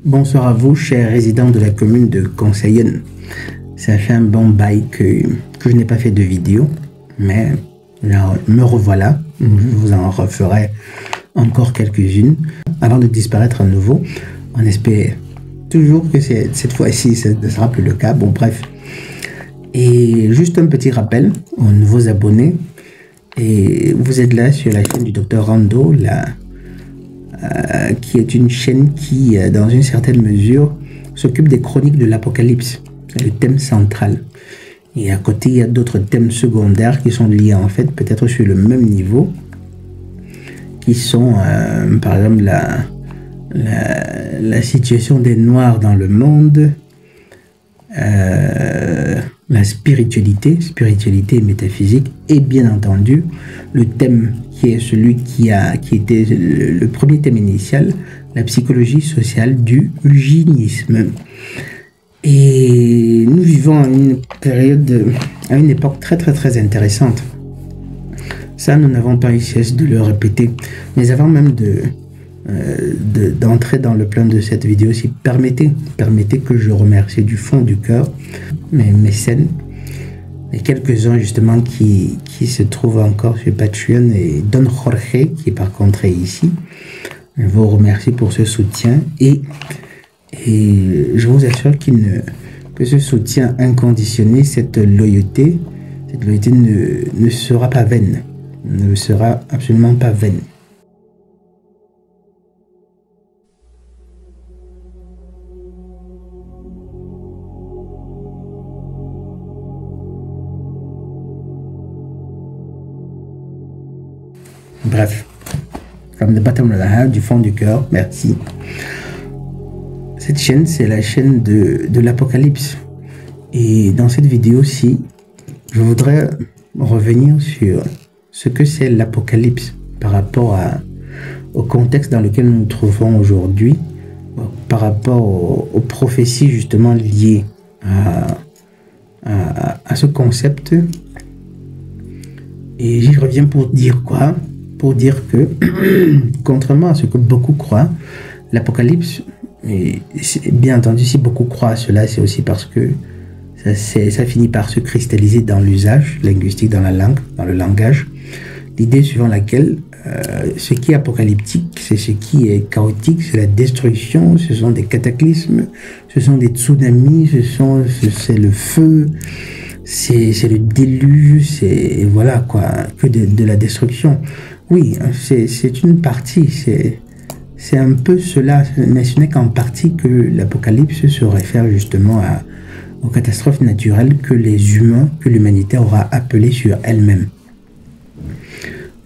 Bonsoir à vous, chers résidents de la commune de Conseillen. Ça fait un bon bail que je n'ai pas fait de vidéo, mais là, me revoilà. Je vous en referai encore quelques-unes avant de disparaître à nouveau. On espère toujours que cette fois-ci, ce ne sera plus le cas. Bon, bref. Et juste un petit rappel aux nouveaux abonnés. Et vous êtes là sur la chaîne du Dr Rando, qui est une chaîne qui, dans une certaine mesure, s'occupe des chroniques de l'Apocalypse. C'est le thème central. Et à côté, il y a d'autres thèmes secondaires qui sont liés, en fait, peut-être sur le même niveau, qui sont, par exemple, la situation des Noirs dans le monde, la spiritualité et métaphysique, et bien entendu, le thème qui est celui qui était le premier thème initial, la psychologie sociale du eugénisme. Et nous vivons à une époque très intéressante. Ça, nous n'avons pas eu cesse de le répéter. Mais avant même d'entrer dans le plan de cette vidéo, si permettez que je remercie du fond du cœur mes mécènes, et quelques-uns justement qui se trouvent encore sur Patreon, et Don Jorge qui par contre est ici. Je vous remercie pour ce soutien et je vous assure que ce soutien inconditionnel, cette loyauté ne sera pas vaine, ne sera absolument pas vaine. Bref, from the bottom of the heart, du fond du cœur, merci. Cette chaîne, c'est la chaîne de l'Apocalypse. Et dans cette vidéo-ci, je voudrais revenir sur ce que c'est l'Apocalypse par rapport au contexte dans lequel nous nous trouvons aujourd'hui, par rapport aux prophéties justement liées à ce concept. Et j'y reviens pour dire quoi? Pour dire que, contrairement à ce que beaucoup croient, l'Apocalypse, et bien entendu, si beaucoup croient à cela, c'est aussi parce que ça finit par se cristalliser dans l'usage linguistique, dans la langue, dans le langage. L'idée suivant laquelle ce qui est apocalyptique, c'est ce qui est chaotique, c'est la destruction, ce sont des cataclysmes, ce sont des tsunamis, c'est le feu, c'est le déluge, c'est voilà quoi, que de la destruction. Oui, c'est une partie, c'est un peu cela, mais ce n'est qu'en partie que l'Apocalypse se réfère justement aux catastrophes naturelles que les humains, que l'humanité aura appelées sur elle-même.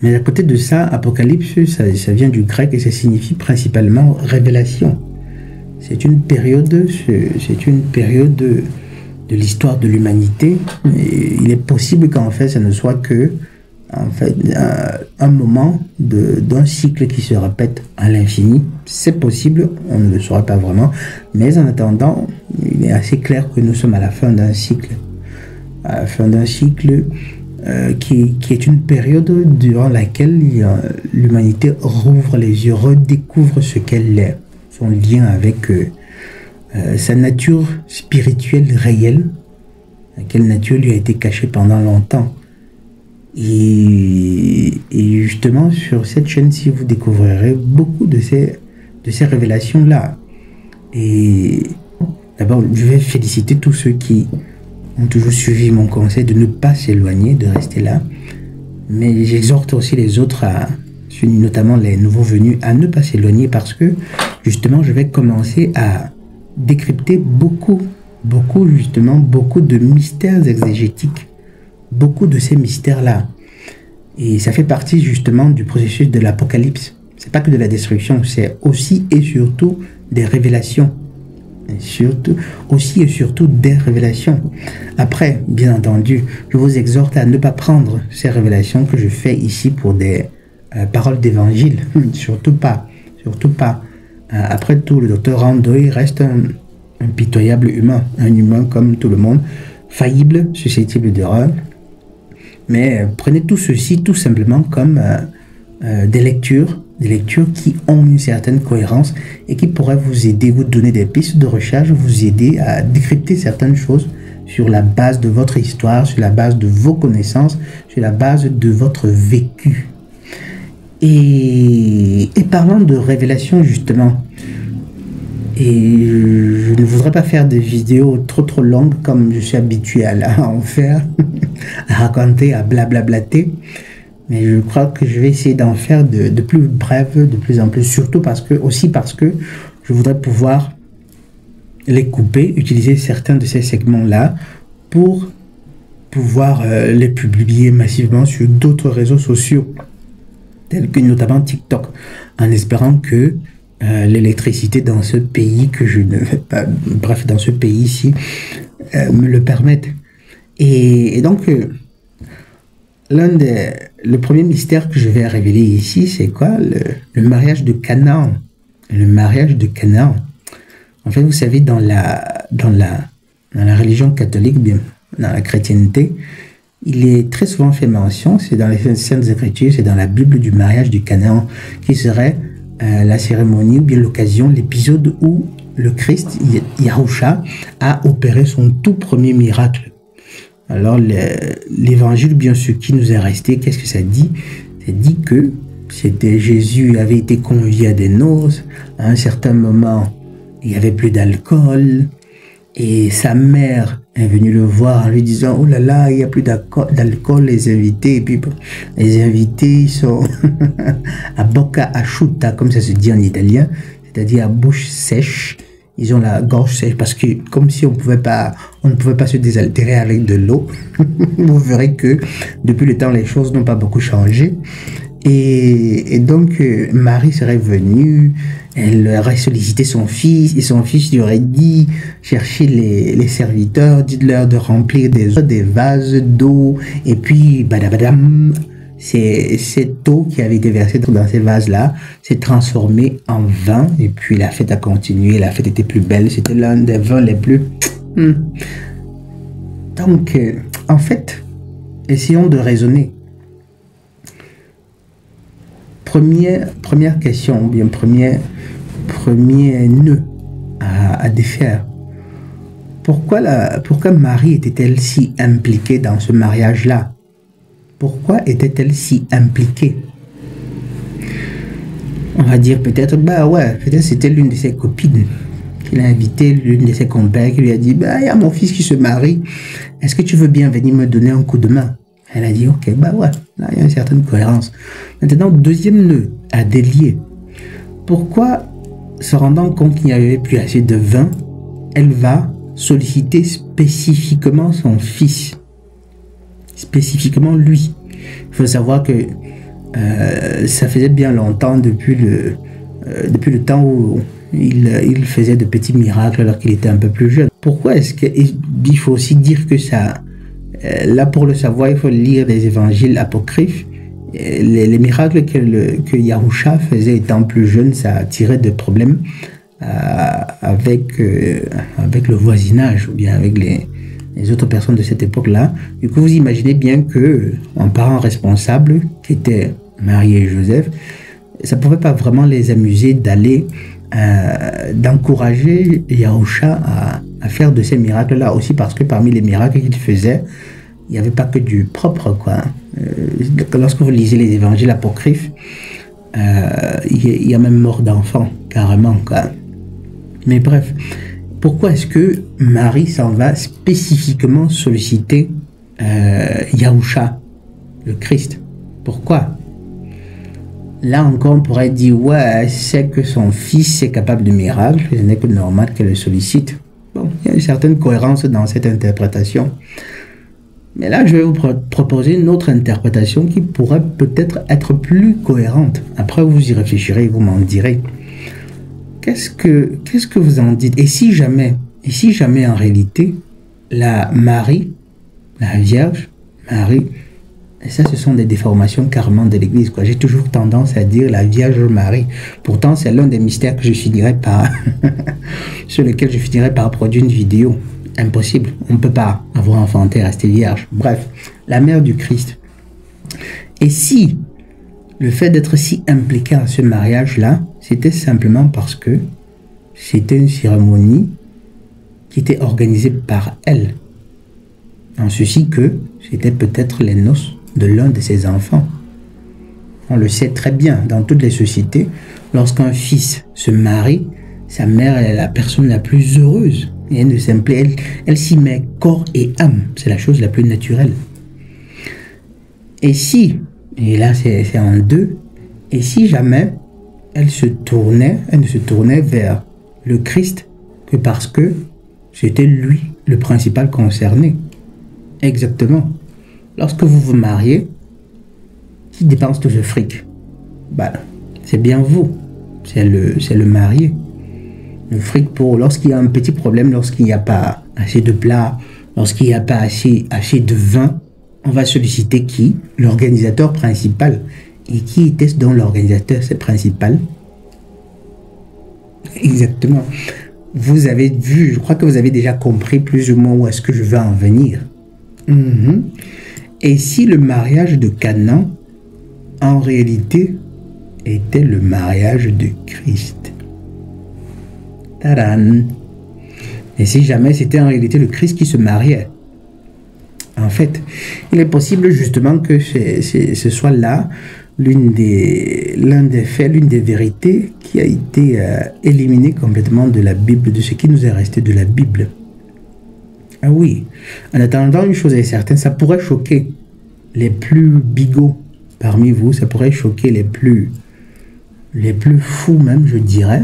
Mais à côté de ça, Apocalypse, ça vient du grec et ça signifie principalement révélation. C'est une période de l'histoire de l'humanité. Il est possible qu'en fait, ça ne soit que un moment d'un cycle qui se répète à l'infini. C'est possible, on ne le saura pas vraiment, mais en attendant, il est assez clair que nous sommes à la fin d'un cycle. À la fin d'un cycle qui est une période durant laquelle l'humanité rouvre les yeux, redécouvre ce qu'elle est, son lien avec sa nature spirituelle réelle, quelle nature lui a été cachée pendant longtemps. Et justement, sur cette chaîne-ci, vous découvrirez beaucoup de ces révélations-là. Et d'abord, je vais féliciter tous ceux qui ont toujours suivi mon conseil de ne pas s'éloigner, de rester là. Mais j'exhorte aussi les autres, notamment les nouveaux venus, à ne pas s'éloigner parce que, justement, je vais commencer à décrypter beaucoup de mystères exégétiques. Beaucoup de ces mystères-là. Et ça fait partie justement du processus de l'Apocalypse. C'est pas que de la destruction, c'est aussi et surtout des révélations. Aussi et surtout des révélations. Après, bien entendu, je vous exhorte à ne pas prendre ces révélations que je fais ici pour des paroles d'évangile. Surtout pas. Après tout, le docteur Rando, il reste un pitoyable humain. Un humain comme tout le monde, faillible, susceptible d'erreur. Mais prenez tout ceci tout simplement comme des lectures des lectures qui ont une certaine cohérence et qui pourraient vous aider, vous donner des pistes de recherche, vous aider à décrypter certaines choses sur la base de votre histoire, sur la base de vos connaissances, sur la base de votre vécu. Et parlant de révélation justement, et je ne voudrais pas faire des vidéos trop longues comme je suis habitué à en faire, à raconter, à blablablater, mais je crois que je vais essayer d'en faire de plus brèves, de plus en plus, surtout parce que je voudrais pouvoir les couper, utiliser certains de ces segments-là pour pouvoir les publier massivement sur d'autres réseaux sociaux, tels que notamment TikTok, en espérant que l'électricité dans ce pays que je ne vais pas, bref, dans ce pays ici, me le permette. Et donc, le premier mystère que je vais révéler ici, c'est quoi? Le mariage de Canaan. Le mariage de Canaan. En fait, vous savez, dans la religion catholique, bien, dans la chrétienté, il est très souvent fait mention, c'est dans les Saintes Écritures, c'est dans la Bible, du mariage de Canaan, qui serait la cérémonie, ou bien l'occasion, l'épisode où le Christ, Yahusha, a opéré son tout premier miracle. Alors, l'évangile, bien ce qui nous est resté, qu'est-ce que ça dit? Ça dit que Jésus avait été convié à des noces, à un certain moment, il n'y avait plus d'alcool, et sa mère est venue le voir en lui disant « Oh là là, il n'y a plus d'alcool, les invités. » Et puis les invités, ils sont à bocca asciutta, comme ça se dit en italien, c'est-à-dire à bouche sèche. Ils ont la gorge sèche parce que comme si on ne pouvait pas se désaltérer avec de l'eau. Vous verrez que depuis le temps, les choses n'ont pas beaucoup changé. Et donc, Marie serait venue, elle aurait sollicité son fils, et son fils lui aurait dit, cherchez les serviteurs, dites-leur de remplir des vases d'eau, et puis, badabadam, cette eau qui avait été versée dans ces vases-là s'est transformée en vin, et puis la fête a continué, la fête était plus belle, c'était l'un des vins les plus... Donc, en fait, essayons de raisonner. Première question, ou bien premier nœud à défaire. Pourquoi Marie était-elle si impliquée dans ce mariage-là? Pourquoi était-elle si impliquée? On va dire peut-être, peut-être c'était l'une de ses copines qui l'a invité, l'une de ses compères qui lui a dit, il y a mon fils qui se marie, est-ce que tu veux bien venir me donner un coup de main? Elle a dit, ok, là, il y a une certaine cohérence. Maintenant, deuxième nœud à délier. Pourquoi, se rendant compte qu'il n'y avait plus assez de vin, elle va solliciter spécifiquement son fils? Spécifiquement lui. Il faut savoir que ça faisait bien longtemps depuis le temps où il faisait de petits miracles alors qu'il était un peu plus jeune. Pourquoi est-ce qu'il faut aussi dire que ça... Là, pour le savoir, il faut lire les évangiles apocryphes. Les miracles que Yahusha faisait étant plus jeune, ça a tiré des problèmes avec le voisinage ou bien avec les autres personnes de cette époque-là. Du coup, vous imaginez bien qu'un parent responsable, qui était Marie et Joseph, ça ne pouvait pas vraiment les amuser d'encourager Yahusha à faire de ces miracles-là, aussi parce que parmi les miracles qu'il faisait, il n'y avait pas que du propre, quoi. Lorsque vous lisez les évangiles apocryphes, il y a même mort d'enfants, carrément, quoi. Mais bref, pourquoi est-ce que Marie s'en va spécifiquement solliciter Yahusha, le Christ? Pourquoi? Là encore, on pourrait dire, c'est que son fils est capable de miracles, ce n'est que normal qu'elle le sollicite. Bon, il y a une certaine cohérence dans cette interprétation. Mais là, je vais vous proposer une autre interprétation qui pourrait peut-être être plus cohérente. Après, vous y réfléchirez et vous m'en direz. Qu'est-ce que vous en dites? Et si jamais en réalité, la Marie, la Vierge, Marie, et ça, ce sont des déformations carrément de l'Église, quoi. J'ai toujours tendance à dire la Vierge Marie. Pourtant, c'est l'un des mystères que je finirai par... sur lequel je finirai par produire une vidéo. Impossible. On ne peut pas avoir enfanté, rester vierge. Bref, la mère du Christ. Et si le fait d'être si impliqué à ce mariage-là, c'était simplement parce que c'était une cérémonie qui était organisée par elle. En ceci que c'était peut-être les noces de l'un de ses enfants. On le sait très bien, dans toutes les sociétés, lorsqu'un fils se marie, sa mère est la personne la plus heureuse. Et elle ne s'implique, elle s'y met corps et âme. C'est la chose la plus naturelle. Et si, et là c'est en deux, et si jamais elle ne se tournait vers le Christ que parce que c'était lui le principal concerné. Exactement. Lorsque vous vous mariez, qui dépense tout ce fric? C'est bien vous. C'est le marié. Le fric pour lorsqu'il y a un petit problème, lorsqu'il n'y a pas assez de plats, lorsqu'il n'y a pas assez de vin, on va solliciter qui? L'organisateur principal. Et qui était donc l'organisateur principal? Exactement. Vous avez vu, je crois que vous avez déjà compris plus ou moins où est-ce que je veux en venir. Et si le mariage de Cana, en réalité, était le mariage de Christ? Tadam! Et si jamais c'était en réalité le Christ qui se mariait? En fait, il est possible justement que ce soit là l'un des faits, l'une des vérités qui a été éliminée complètement de la Bible, de ce qui nous est resté de la Bible. Ah oui, en attendant, une chose est certaine, ça pourrait choquer les plus bigots parmi vous, ça pourrait choquer les plus fous même, je dirais,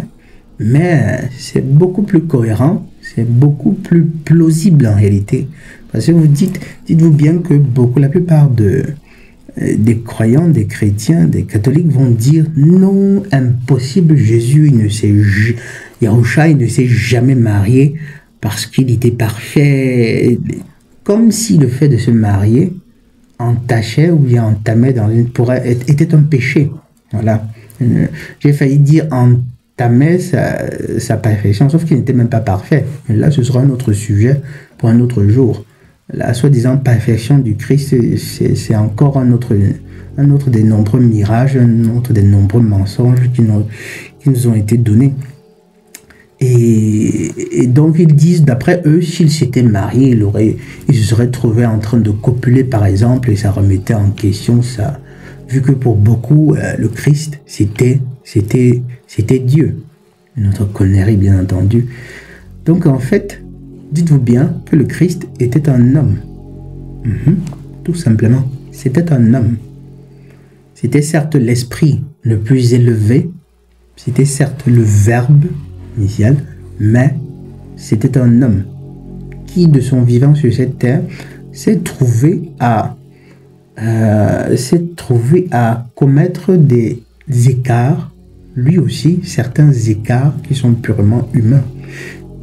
mais c'est beaucoup plus cohérent, c'est beaucoup plus plausible en réalité. Parce que dites-vous bien que la plupart des croyants, des chrétiens, des catholiques vont dire non, impossible, Yahusha, il ne s'est jamais marié parce qu'il était parfait. Comme si le fait de se marier entachait ou bien entamait était un péché. Voilà. J'ai failli dire entamait sa perfection, sauf qu'il n'était même pas parfait. Mais là, ce sera un autre sujet pour un autre jour. La soi-disant perfection du Christ, c'est encore un autre des nombreux mirages, un autre des nombreux mensonges qui nous ont été donnés. Et donc ils disent, d'après eux, s'il s'était marié, il se serait trouvé en train de copuler par exemple, et ça remettait en question ça, vu que pour beaucoup, le Christ, c'était Dieu. Une autre connerie, bien entendu. Donc en fait, dites-vous bien que le Christ était un homme. Tout simplement, c'était un homme. C'était certes l'esprit le plus élevé, c'était certes le verbe initial, mais c'était un homme qui, de son vivant sur cette terre, s'est trouvé à commettre des écarts, lui aussi, certains écarts qui sont purement humains.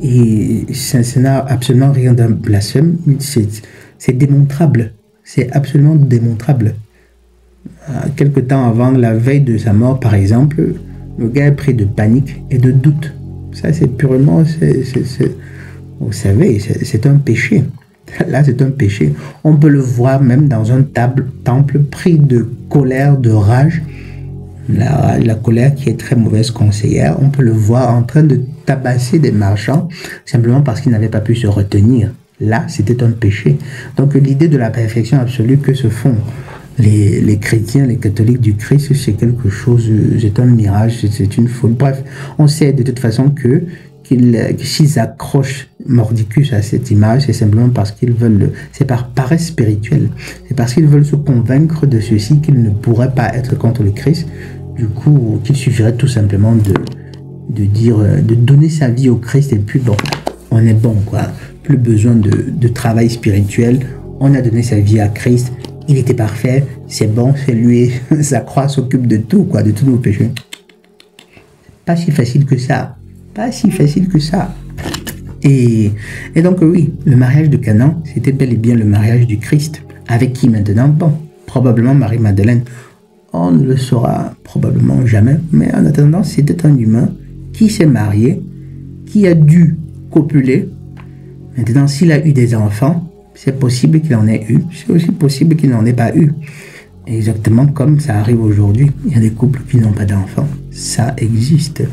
Et ça n'a absolument rien d'un blasphème, c'est démontrable, c'est absolument démontrable. Quelque temps avant, la veille de sa mort, par exemple, le gars est pris de panique et de doute. Ça, c'est purement, vous savez, c'est un péché. Là, c'est un péché. On peut le voir même dans un temple pris de colère, de rage. La colère qui est très mauvaise conseillère. On peut le voir en train de tabasser des marchands simplement parce qu'ils n'avaient pas pu se retenir. Là, c'était un péché. Donc, l'idée de la perfection absolue que se font les chrétiens, les catholiques du Christ, c'est quelque chose, c'est un mirage, c'est une faute. Bref, on sait de toute façon que s'ils accrochent mordicus à cette image, c'est simplement parce qu'ils veulent, c'est par paresse spirituelle, c'est parce qu'ils veulent se convaincre de ceci qu'ils ne pourraient pas être contre le Christ. Du coup, qu'il suffirait tout simplement de donner sa vie au Christ et puis bon, on est bon quoi. Plus besoin de travail spirituel. On a donné sa vie à Christ. Il était parfait. C'est bon, c'est lui. Sa croix s'occupe de tout quoi, de tous nos péchés. Pas si facile que ça. Pas si facile que ça. Et donc oui, le mariage de Cana, c'était bel et bien le mariage du Christ. Avec qui maintenant? Bon, probablement Marie-Madeleine. On ne le saura probablement jamais. Mais en attendant, c'était un humain qui s'est marié, qui a dû copuler. Maintenant, s'il a eu des enfants, c'est possible qu'il en ait eu. C'est aussi possible qu'il n'en ait pas eu. Exactement comme ça arrive aujourd'hui. Il y a des couples qui n'ont pas d'enfants. Ça existe.